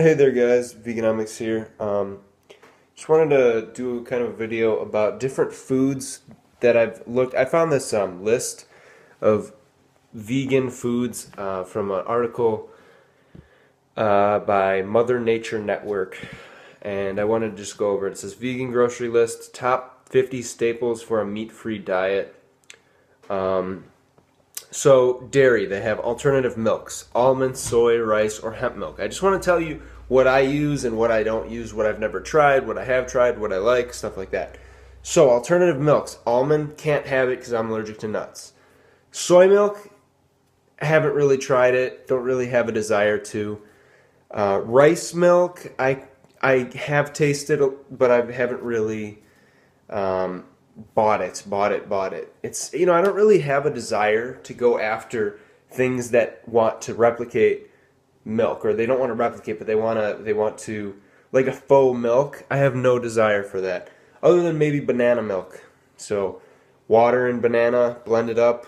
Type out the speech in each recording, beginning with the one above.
Hey there guys, Veganomix here. Just wanted to do kind of a video about different foods that I've looked. I found this list of vegan foods from an article by Mother Nature Network, and I wanted to just go over it. It says vegan grocery list, top 50 staples for a meat-free diet. So dairy, they have alternative milks, almond, soy, rice, or hemp milk. I just want to tell you what I use and what I don't use, what I've never tried, what I have tried, what I like, stuff like that. So alternative milks, almond, can't have it because I'm allergic to nuts. Soy milk, haven't really tried it, don't really have a desire to. Rice milk, I have tasted, but I haven't really bought it. It's, I don't really have a desire to go after things that want to replicate milk, or they don't want to replicate, but they want to, like a faux milk. I have no desire for that, other than maybe banana milk. So water and banana, blend it up,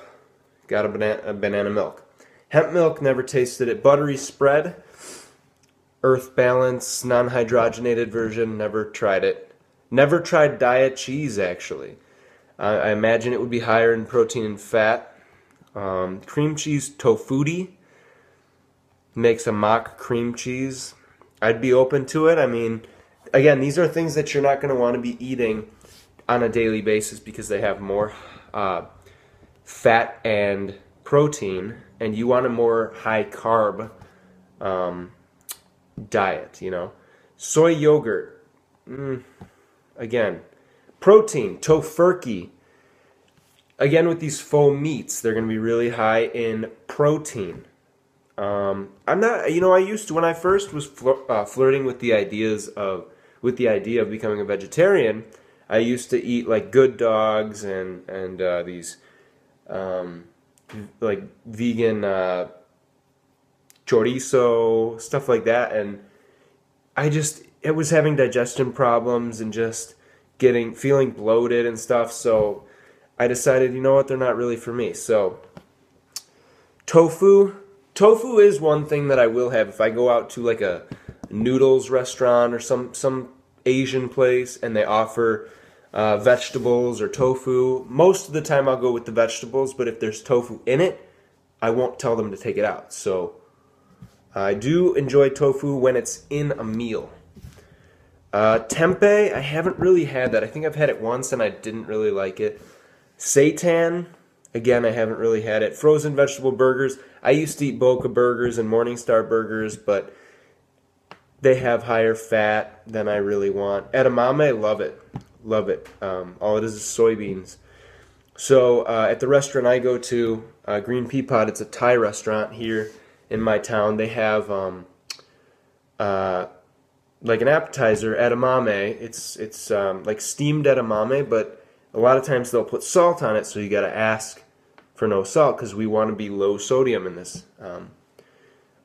got a banana milk. Hemp milk, never tasted it. Buttery spread, Earth Balance, non-hydrogenated version, never tried it. Never tried diet cheese, actually. I imagine it would be higher in protein and fat. Cream cheese tofuti makes a mock cream cheese. I'd be open to it. I mean, again, these are things that you're not going to want to be eating on a daily basis because they have more fat and protein, and you want a more high-carb diet, Soy yogurt. Again, protein, tofurkey. Again, with these faux meats, they're going to be really high in protein. I'm not, I used to, when I first was flirting with the idea of becoming a vegetarian, I used to eat like Good Dogs and these like vegan chorizo, stuff like that, and it was having digestion problems and just feeling bloated and stuff, so I decided, you know what, they're not really for me. So tofu is one thing that I will have if I go out to like a noodles restaurant or some Asian place and they offer vegetables or tofu. Most of the time I'll go with the vegetables, but if there's tofu in it, I won't tell them to take it out. So I do enjoy tofu when it's in a meal. Tempeh, I haven't really had that. I think I've had it once and I didn't really like it. Seitan, again, I haven't really had it. Frozen vegetable burgers. I used to eat Boca burgers and Morningstar burgers, but they have higher fat than I really want. Edamame, love it. Love it. All it is soybeans. So at the restaurant I go to, Green Pea Pod, it's a Thai restaurant here in my town. They have like an appetizer, edamame. It's like steamed edamame, but a lot of times they'll put salt on it, so you got to ask for no salt because we want to be low sodium in this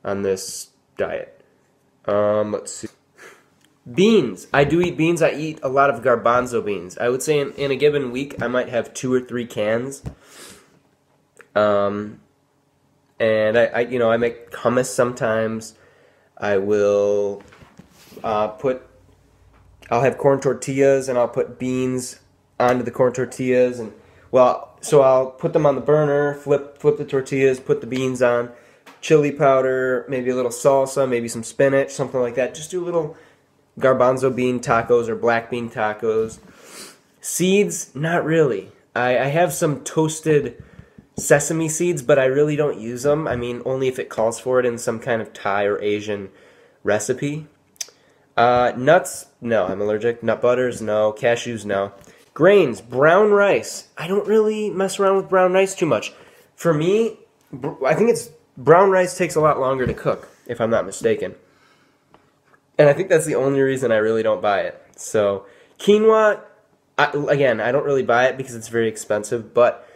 on this diet. Let's see. Beans. I do eat beans. I eat a lot of garbanzo beans. I would say in a given week I might have 2 or 3 cans. And I make hummus sometimes. I will I'll have corn tortillas and I'll put beans onto the corn tortillas, and so I'll put them on the burner, flip the tortillas, put the beans on, chili powder, maybe a little salsa, maybe some spinach, something like that. Just do little garbanzo bean tacos or black bean tacos. Seeds, not really. I have some toasted sesame seeds, but I really don't use them. I mean, only if it calls for it in some kind of Thai or Asian recipe. Nuts, no, I'm allergic. Nut butters, no. Cashews, no. Grains, brown rice. I don't really mess around with brown rice too much. For me, I think brown rice takes a lot longer to cook, if I'm not mistaken. And I think that's the only reason I really don't buy it. So, quinoa, again, I don't really buy it because it's very expensive, but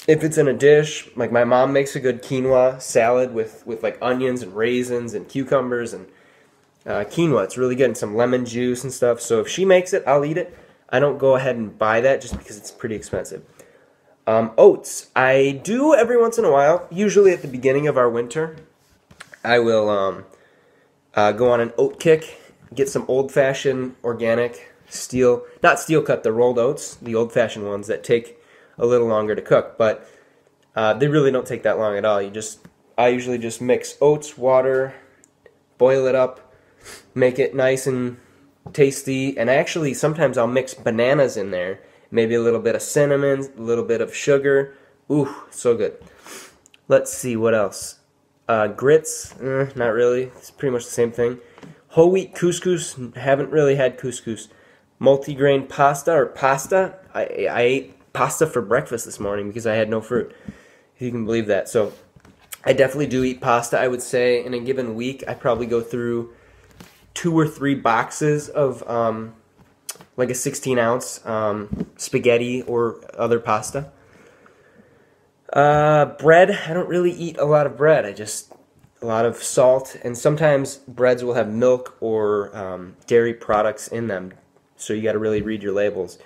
if it's in a dish, like my mom makes a good quinoa salad with like onions and raisins and cucumbers and quinoa. It's really good, and some lemon juice and stuff. So if she makes it, I'll eat it. I don't go ahead and buy that just because it's pretty expensive. Oats. I do every once in a while, usually at the beginning of our winter. I will Go on an oat kick. Get some old-fashioned organic steel, not steel cut, the rolled oats, the old-fashioned ones that take a little longer to cook, but they really don't take that long at all. I usually just mix oats, water, boil it up, make it nice and tasty, and actually sometimes I'll mix bananas in there, maybe a little bit of cinnamon, a little bit of sugar. Ooh, so good. Let's see, what else? Grits, not really. It's pretty much the same thing. Whole wheat couscous, haven't really had couscous. Multigrain pasta or pasta. I ate pasta for breakfast this morning because I had no fruit, if you can believe that. So I definitely do eat pasta. I would say in a given week I probably go through 2 or 3 boxes of like a 16-ounce spaghetti or other pasta. Bread, I don't really eat a lot of bread. A lot of salt, and sometimes breads will have milk or dairy products in them, so you got to really read your labels.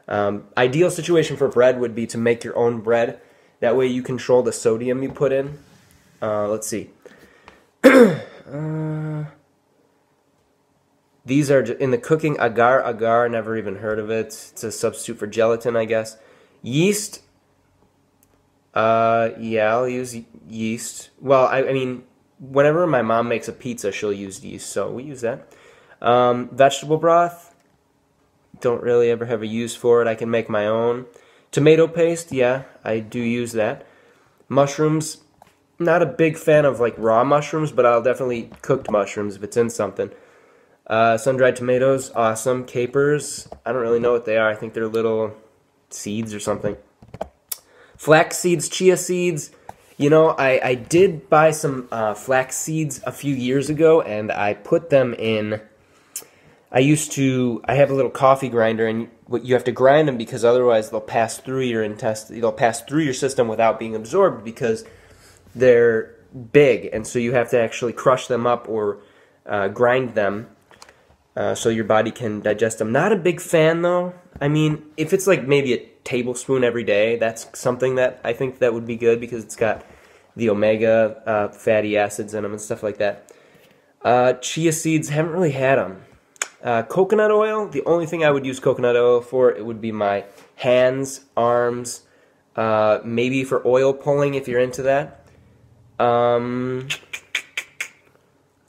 Ideal situation for bread would be to make your own bread. That way you control the sodium you put in. Let's see. These are in the cooking, agar, never even heard of it. It's a substitute for gelatin, I guess. Yeast, yeah, I'll use yeast. Well, I mean, whenever my mom makes a pizza, she'll use yeast, so we use that. Vegetable broth, don't really ever have a use for it. I can make my own. Tomato paste, yeah, I do use that. Mushrooms, not a big fan of like raw mushrooms, but I'll definitely cooked mushrooms if it's in something. Sun-dried tomatoes, awesome. Capers, I don't really know what they are. I think they're little seeds or something. Flax seeds, chia seeds. You know, I did buy some flax seeds a few years ago, and I put them in. I have a little coffee grinder, and you have to grind them because otherwise they'll pass through your intestine. They'll pass through your system without being absorbed because they're big, and so you have to actually crush them up or grind them so your body can digest them. Not a big fan though. I mean, if it's like maybe a tablespoon every day, that's something that I think that would be good because it's got the omega fatty acids in them and stuff like that. Chia seeds, haven't really had them. Coconut oil, the only thing I would use coconut oil for, it would be my hands, arms, maybe for oil pulling if you're into that. Let's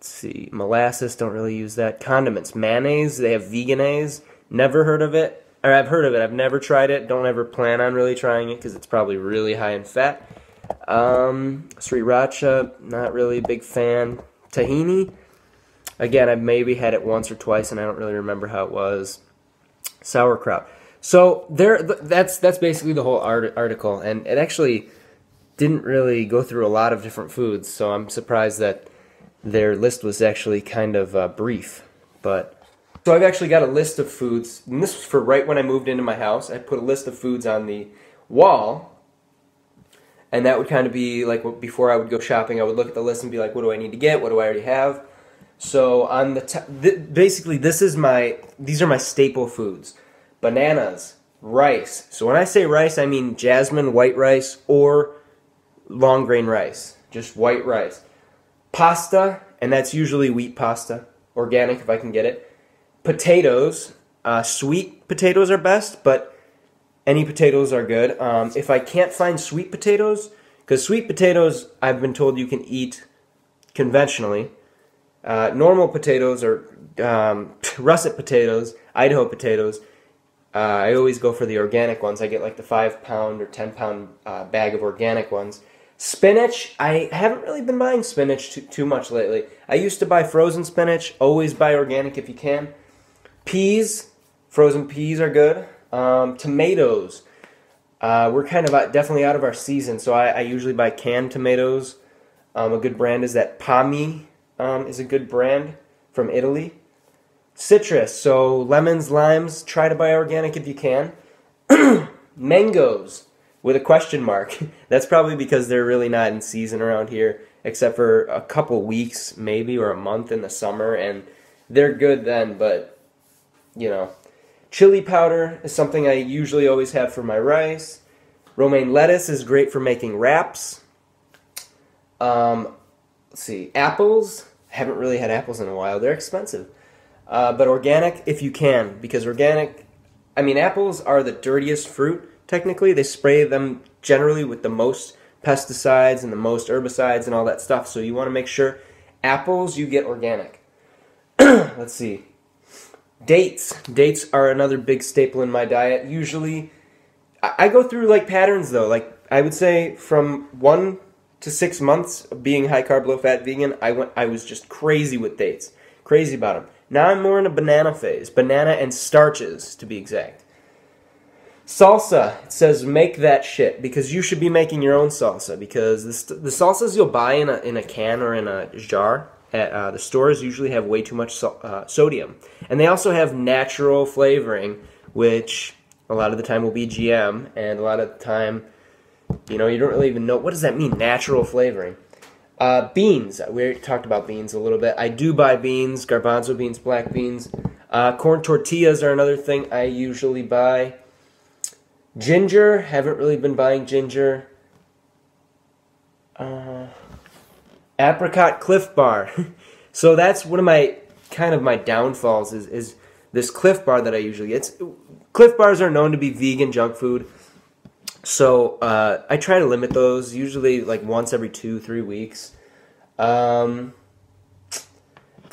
see, molasses, don't really use that. Condiments, mayonnaise, they have veganese, never heard of it. Or I've heard of it, I've never tried it, don't ever plan on really trying it because it's probably really high in fat. Sriracha, not really a big fan. Tahini, again, I've maybe had it once or twice and I don't really remember how it was. Sauerkraut. So that's basically the whole article, and it actually didn't really go through a lot of different foods, so I'm surprised that their list was actually kind of brief. So I've actually got a list of foods, and this was for right when I moved into my house. I put a list of foods on the wall, and that would kind of be like before I would go shopping, I would look at the list and be like, what do I need to get? What do I already have? So on the basically these are my staple foods. Bananas, rice. So when I say rice, I mean jasmine white rice or long grain rice, just white rice. Pasta, and that's usually wheat pasta, organic if I can get it. Potatoes, sweet potatoes are best, but any potatoes are good. If I can't find sweet potatoes, because sweet potatoes I've been told you can eat conventionally. Normal potatoes or russet potatoes, Idaho potatoes, I always go for the organic ones. I get like the 5-pound or 10-pound bag of organic ones. Spinach, I haven't really been buying spinach too much lately. I used to buy frozen spinach, always buy organic if you can. Peas, frozen peas are good. Tomatoes, we're kind of definitely out of our season, so I usually buy canned tomatoes. A good brand is that Pami. Is a good brand from Italy. Citrus, so lemons, limes, try to buy organic if you can. Mangoes, with a question mark. That's probably because they're really not in season around here, except for a couple weeks, maybe, or a month in the summer, and they're good then, but, you know. Chili powder is something I usually always have for my rice. Romaine lettuce is great for making wraps. Let's see, apples. haven't really had apples in a while. They're expensive. But organic if you can, because organic, I mean, apples are the dirtiest fruit, technically. They spray them generally with the most pesticides and the most herbicides and all that stuff, so you want to make sure apples you get organic. Let's see. Dates. Dates are another big staple in my diet. Usually, I go through like patterns though. Like I would say from 1 to 6 months of being high carb, low fat vegan, I was just crazy with dates. Crazy about them. Now I'm more in a banana phase. Banana and starches, to be exact. Salsa. It says make that shit, because you should be making your own salsa, because the salsas you'll buy in a can or in a jar at the stores usually have way too much sodium. And they also have natural flavoring, which a lot of the time will be GM, and a lot of the time, you know, you don't really even know, what does that mean, natural flavoring? Beans. We already talked about beans a little bit. I do buy beans, garbanzo beans, black beans. Corn tortillas are another thing I usually buy. Ginger. Haven't really been buying ginger. Apricot Cliff Bar. So that's one of my, kind of my downfalls is this Cliff Bar that I usually get. Cliff Bars are known to be vegan junk food. So I try to limit those, usually like once every 2-3 weeks. There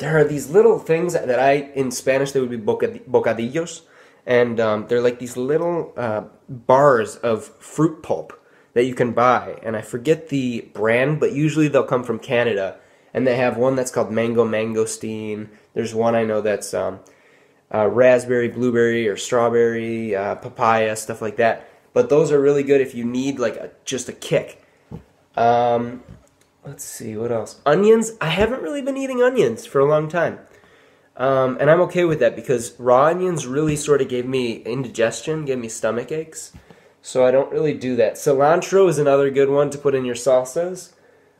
are these little things that in Spanish they would be bocadillos, and they're like these little bars of fruit pulp that you can buy, and I forget the brand, but usually they'll come from Canada, and they have one that's called Mango Mangosteen. There's one I know that's raspberry, blueberry, or strawberry, papaya, stuff like that. But those are really good if you need like just a kick. Let's see, what else? Onions. I haven't really been eating onions for a long time. And I'm okay with that, because raw onions really sort of gave me indigestion, gave me stomach aches. So I don't really do that. Cilantro is another good one to put in your salsas.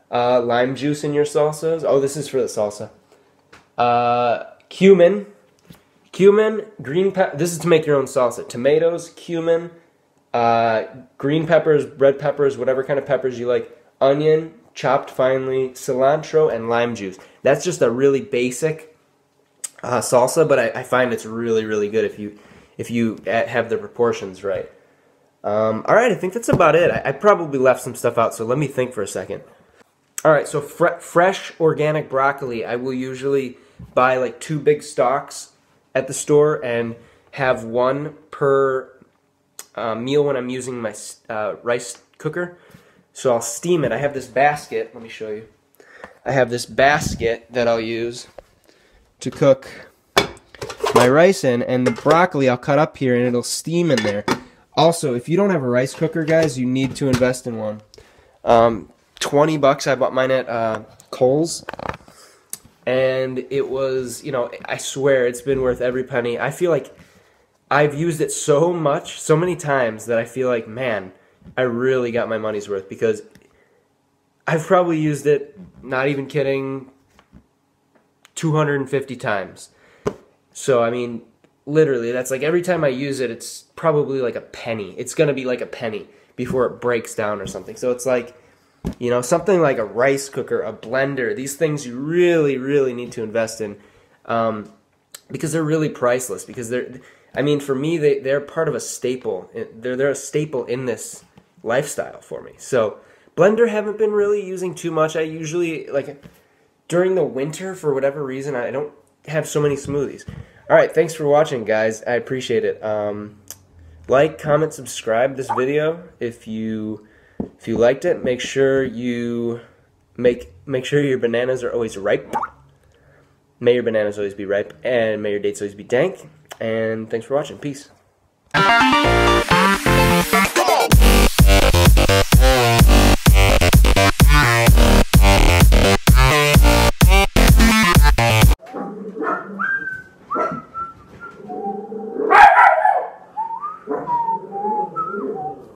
Lime juice in your salsas. Oh, this is for the salsa. Cumin. Cumin, green pepper. This is to make your own salsa. Tomatoes, cumin, green peppers, red peppers, whatever kind of peppers you like. Onion, chopped finely, cilantro, and lime juice. That's just a really basic salsa, but I find it's really, really good if you have the proportions right. Alright, I think that's about it. I probably left some stuff out, so let me think for a second. Alright, so fresh organic broccoli, I will usually buy like 2 big stalks at the store and have 1 per meal when I'm using my rice cooker. So I'll steam it. I have this basket, let me show you. I have this basket that I'll use to cook my rice in, and the broccoli I'll cut up here and it'll steam in there. Also, if you don't have a rice cooker, guys, you need to invest in one. 20 bucks, I bought mine at Kohl's, and it was, you know, I swear it's been worth every penny. I feel like I've used it so much, so many times, that I feel like, man, I really got my money's worth, because I've probably used it, not even kidding, 250 times. So, I mean, literally, that's like every time I use it, it's probably like a penny. It's going to be like a penny before it breaks down or something. So it's like, you know, something like a rice cooker, a blender, these things you really, really need to invest in, because they're really priceless. Because I mean, for me, they're part of a staple. They're a staple in this lifestyle for me. So blender haven't been really using too much. I usually, like, during the winter, for whatever reason, I don't have so many smoothies. Alright, thanks for watching, guys. I appreciate it. Like, comment, subscribe this video if you liked it. Make sure you make sure your bananas are always ripe. May your bananas always be ripe, and may your dates always be dank. And thanks for watching. Peace.